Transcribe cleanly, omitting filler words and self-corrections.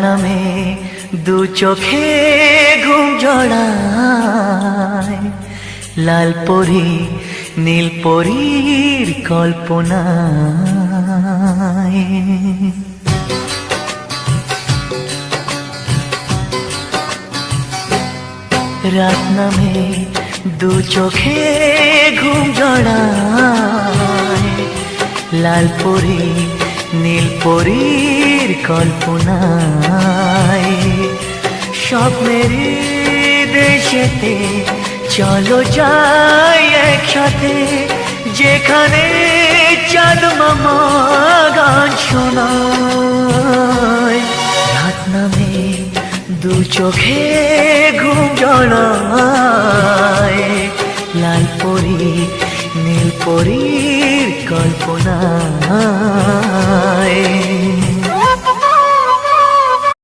নামে দু চোখে ঘুম জড়ায়, লাল পরি নীল পরীর কল্পনায়। রাত নামে দু চোখে ঘুম জড়ায়, লাল পরি নীল পরীর কল্পনায়। স্বপ্নের দেশেতে চলো যাই একসাথে, যেখানে চাঁদ মামা গান শোনায়। রাত নামে দু চোখে ঘুম জড়ায়, লাল পরি নীল পরীর কল্পনায়।